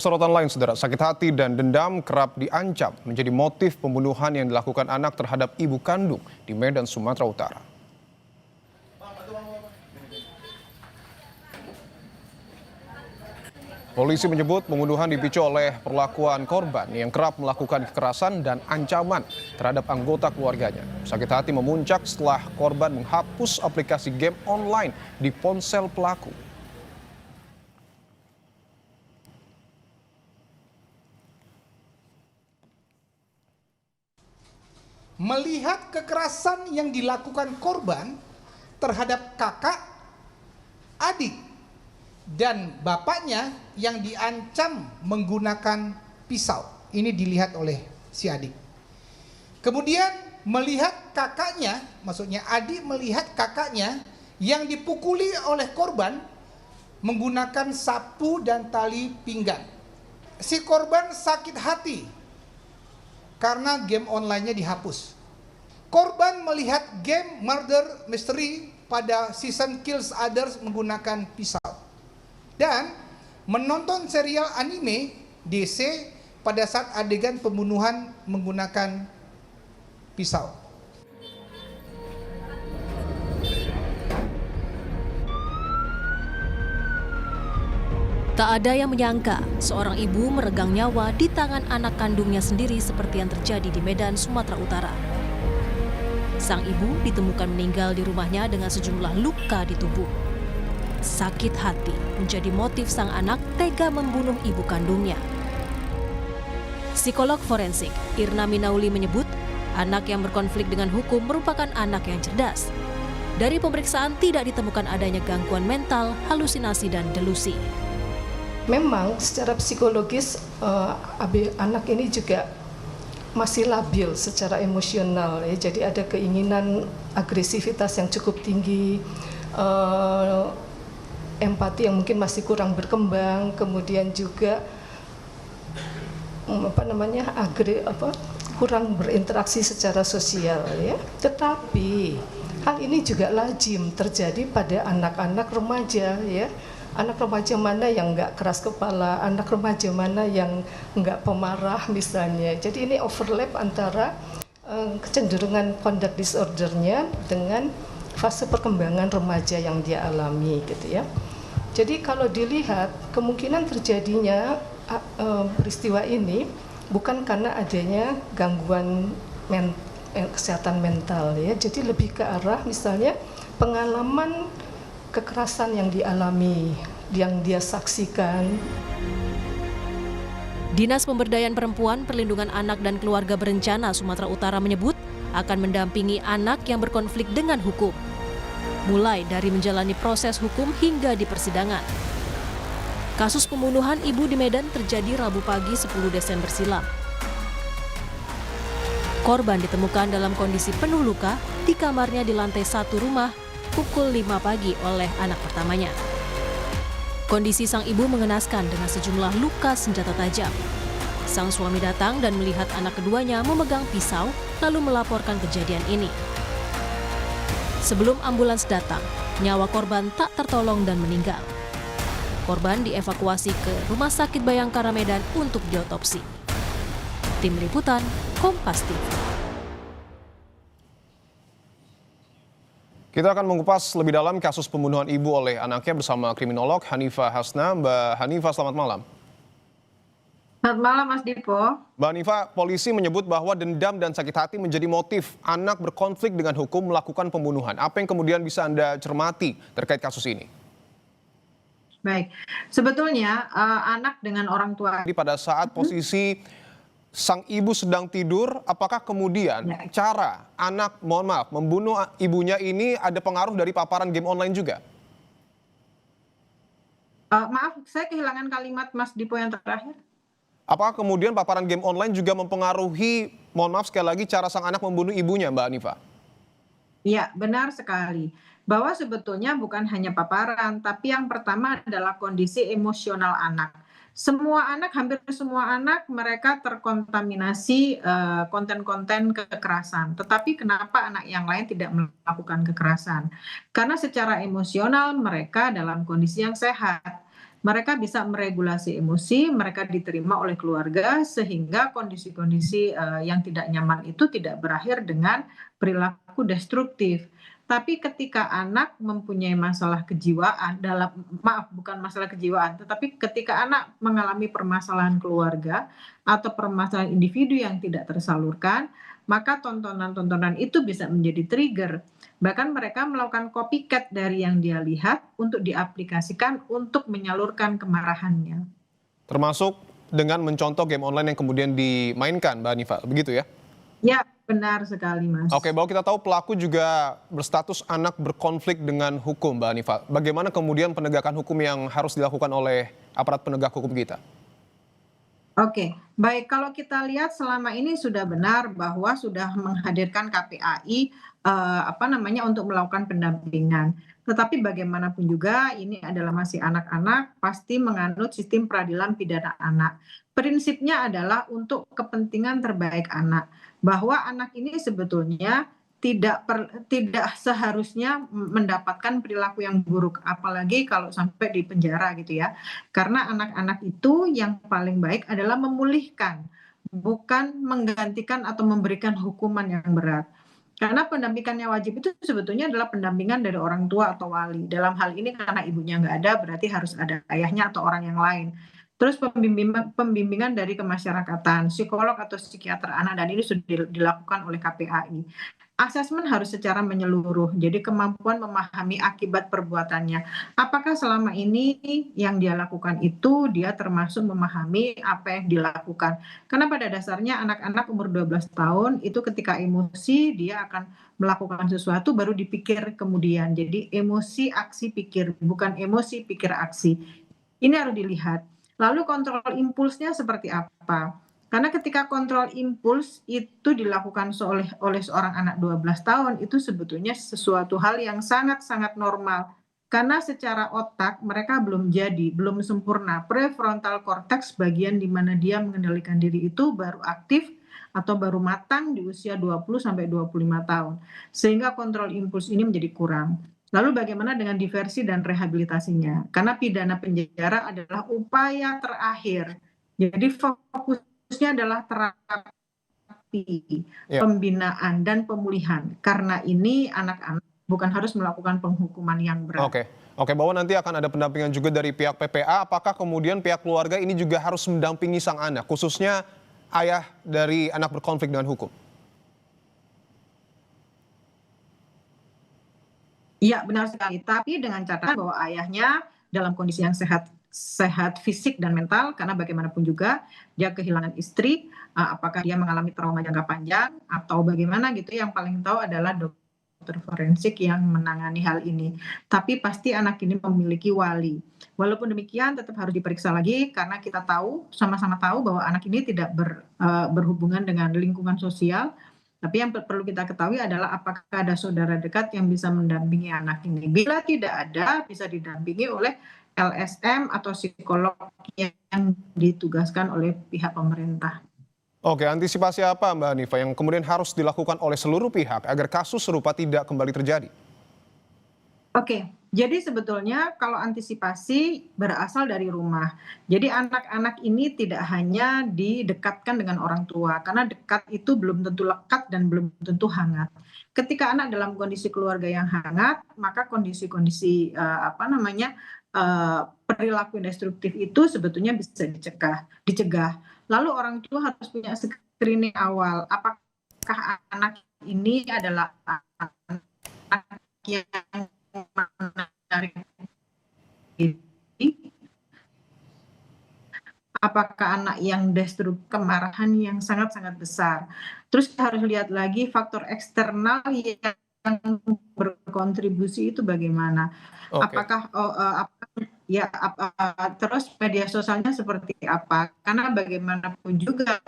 Sorotan lain, saudara, sakit hati dan dendam kerap diancam menjadi motif pembunuhan yang dilakukan anak terhadap ibu kandung di Medan, Sumatera Utara. Polisi menyebut pembunuhan dipicu oleh perlakuan korban yang kerap melakukan kekerasan dan ancaman terhadap anggota keluarganya. Sakit hati memuncak setelah korban menghapus aplikasi game online di ponsel pelaku. Melihat kekerasan yang dilakukan korban terhadap kakak, adik, dan bapaknya yang diancam menggunakan pisau. Ini dilihat oleh si adik. Kemudian melihat kakaknya, maksudnya adik melihat kakaknya yang dipukuli oleh korban menggunakan sapu dan tali pinggang. Si korban sakit hati karena game online-nya dihapus. Korban melihat game Murder Mystery pada season Kills Others menggunakan pisau. Dan menonton serial anime DC pada saat adegan pembunuhan menggunakan pisau. Tak ada yang menyangka seorang ibu meregang nyawa di tangan anak kandungnya sendiri seperti yang terjadi di Medan, Sumatera Utara. Sang ibu ditemukan meninggal di rumahnya dengan sejumlah luka di tubuh. Sakit hati menjadi motif sang anak tega membunuh ibu kandungnya. Psikolog forensik Irna Minauli menyebut anak yang berkonflik dengan hukum merupakan anak yang cerdas. Dari pemeriksaan tidak ditemukan adanya gangguan mental, halusinasi, dan delusi. Memang secara psikologis anak ini juga masih labil secara emosional ya. Jadi ada keinginan agresivitas yang cukup tinggi, empati yang mungkin masih kurang berkembang, kemudian juga kurang berinteraksi secara sosial ya. Tetapi hal ini juga lazim terjadi pada anak-anak remaja ya. Anak remaja mana yang nggak keras kepala, anak remaja mana yang nggak pemarah misalnya. Jadi ini overlap antara kecenderungan conduct disordernya dengan fase perkembangan remaja yang dia alami gitu ya. Jadi kalau dilihat kemungkinan terjadinya peristiwa ini bukan karena adanya gangguan kesehatan mental ya. Jadi lebih ke arah misalnya pengalaman kekerasan yang dialami, yang dia saksikan. Dinas Pemberdayaan Perempuan, Perlindungan Anak dan Keluarga Berencana Sumatera Utara menyebut akan mendampingi anak yang berkonflik dengan hukum, mulai dari menjalani proses hukum hingga di persidangan. Kasus pembunuhan ibu di Medan terjadi Rabu pagi 10 Desember silam. Korban ditemukan dalam kondisi penuh luka di kamarnya di lantai 1 rumah pukul 5 pagi oleh anak pertamanya. Kondisi sang ibu mengenaskan dengan sejumlah luka senjata tajam. Sang suami datang dan melihat anak keduanya memegang pisau, lalu melaporkan kejadian ini. Sebelum ambulans datang, nyawa korban tak tertolong dan meninggal. Korban dievakuasi ke Rumah Sakit Bayangkara Medan untuk diotopsi. Tim Liputan, Kompas TV. Kita akan mengupas lebih dalam kasus pembunuhan ibu oleh anaknya bersama kriminolog Hanifah Hasna. Mbak Hanifah, selamat malam. Selamat malam, Mas Dipo. Mbak Hanifah, polisi menyebut bahwa dendam dan sakit hati menjadi motif anak berkonflik dengan hukum melakukan pembunuhan. Apa yang kemudian bisa Anda cermati terkait kasus ini? Baik, sebetulnya anak dengan orang tua. Pada saat posisi sang ibu sedang tidur, apakah kemudian cara anak, membunuh ibunya ini ada pengaruh dari paparan game online juga? Maaf, saya kehilangan kalimat Mas Dipo yang terakhir. Apakah kemudian paparan game online juga mempengaruhi, sekali lagi, cara sang anak membunuh ibunya, Mbak Hanifah? Iya, benar sekali. Bahwa sebetulnya bukan hanya paparan, tapi yang pertama adalah kondisi emosional anak. Hampir semua anak mereka terkontaminasi konten-konten kekerasan. Tetapi kenapa anak yang lain tidak melakukan kekerasan? Karena secara emosional mereka dalam kondisi yang sehat. mereka bisa meregulasi emosi, mereka diterima oleh keluarga sehingga kondisi-kondisi yang tidak nyaman itu tidak berakhir dengan perilaku destruktif. Tapi ketika anak mempunyai masalah kejiwaan maaf bukan masalah kejiwaan, tetapi ketika anak mengalami permasalahan keluarga atau permasalahan individu yang tidak tersalurkan, maka tontonan-tontonan itu bisa menjadi trigger. Bahkan mereka melakukan copycat dari yang dia lihat untuk diaplikasikan untuk menyalurkan kemarahannya. Termasuk dengan mencontoh game online yang kemudian dimainkan, Mbak Hanifa, begitu ya? Ya, benar sekali, Mas. Oke, bahwa kita tahu pelaku juga berstatus anak berkonflik dengan hukum, Mbak Hanifa. Bagaimana kemudian penegakan hukum yang harus dilakukan oleh aparat penegak hukum kita? Oke, baik. Kalau kita lihat selama ini sudah benar bahwa sudah menghadirkan KPAI untuk melakukan pendampingan. Tetapi bagaimanapun juga ini adalah masih anak-anak, pasti menganut sistem peradilan pidana anak. Prinsipnya adalah untuk kepentingan terbaik anak, bahwa anak ini sebetulnya tidak seharusnya mendapatkan perilaku yang buruk, apalagi kalau sampai di penjara gitu ya. Karena anak-anak itu yang paling baik adalah memulihkan, bukan menggantikan atau memberikan hukuman yang berat. Karena pendampingan yang wajib itu sebetulnya adalah pendampingan dari orang tua atau wali. Dalam hal ini karena ibunya nggak ada, berarti harus ada ayahnya atau orang yang lain. Terus pembimbingan dari kemasyarakatan, psikolog atau psikiater anak, dan ini sudah dilakukan oleh KPAI. Asesmen harus secara menyeluruh, jadi kemampuan memahami akibat perbuatannya. Apakah selama ini yang dia lakukan itu dia termasuk memahami apa yang dilakukan? Karena pada dasarnya anak-anak umur 12 tahun itu ketika emosi dia akan melakukan sesuatu baru dipikir kemudian. Jadi emosi, aksi, pikir, bukan emosi, pikir, aksi. Ini harus dilihat. Lalu kontrol impulsnya seperti apa? Karena ketika kontrol impuls itu dilakukan oleh seorang anak 12 tahun, itu sebetulnya sesuatu hal yang sangat-sangat normal. Karena secara otak mereka belum jadi, belum sempurna. Prefrontal cortex bagian di mana dia mengendalikan diri itu baru aktif atau baru matang di usia 20 sampai 25 tahun. Sehingga kontrol impuls ini menjadi kurang. Lalu bagaimana dengan diversi dan rehabilitasinya? Karena pidana penjara adalah upaya terakhir. Jadi fokusnya adalah terapi, Ya. pembinaan, dan pemulihan. Karena ini anak-anak bukan harus melakukan penghukuman yang berat. Oke, bahwa nanti akan ada pendampingan juga dari pihak PPA. Apakah kemudian pihak keluarga ini juga harus mendampingi sang anak, khususnya ayah dari anak berkonflik dengan hukum? Iya, benar sekali. Tapi dengan catatan bahwa ayahnya dalam kondisi yang sehat fisik dan mental, karena bagaimanapun juga dia kehilangan istri, apakah dia mengalami trauma jangka panjang atau bagaimana gitu, yang paling tahu adalah dokter forensik yang menangani hal ini. Tapi pasti anak ini memiliki wali. Walaupun demikian tetap harus diperiksa lagi karena kita tahu, sama-sama tahu bahwa anak ini tidak berhubungan dengan lingkungan sosial. Tapi yang perlu kita ketahui adalah apakah ada saudara dekat yang bisa mendampingi anak ini. Bila tidak ada, bisa didampingi oleh LSM atau psikolog yang ditugaskan oleh pihak pemerintah. Oke, antisipasi apa Mbak Hanifa yang kemudian harus dilakukan oleh seluruh pihak agar kasus serupa tidak kembali terjadi? Oke, jadi sebetulnya kalau antisipasi berasal dari rumah. Jadi anak-anak ini tidak hanya didekatkan dengan orang tua, karena dekat itu belum tentu lekat dan belum tentu hangat. Ketika anak dalam kondisi keluarga yang hangat, maka kondisi-kondisi perilaku destruktif itu sebetulnya bisa dicegah. Lalu orang tua harus punya screening awal. Apakah anak ini adalah anak yang menarik diri? Apakah anak yang destruktif, kemarahan yang sangat-sangat besar? Terus kita harus lihat lagi faktor eksternal yang berkontribusi itu bagaimana? Apakah terus media sosialnya seperti apa? Karena bagaimanapun juga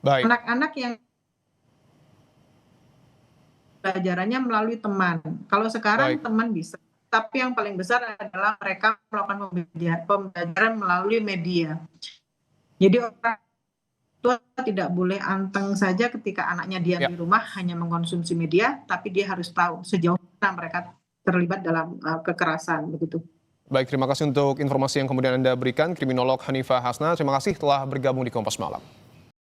Baik. anak-anak yang pelajarannya melalui teman. Kalau sekarang teman bisa, tapi yang paling besar adalah mereka melakukan pembelajaran melalui media. Jadi orang tua tidak boleh anteng saja ketika anaknya diam di rumah hanya mengkonsumsi media, tapi dia harus tahu sejauh mana mereka terlibat dalam kekerasan begitu. Baik, terima kasih untuk informasi yang kemudian Anda berikan, kriminolog Hanifah Hasna. Terima kasih telah bergabung di Kompas Malam.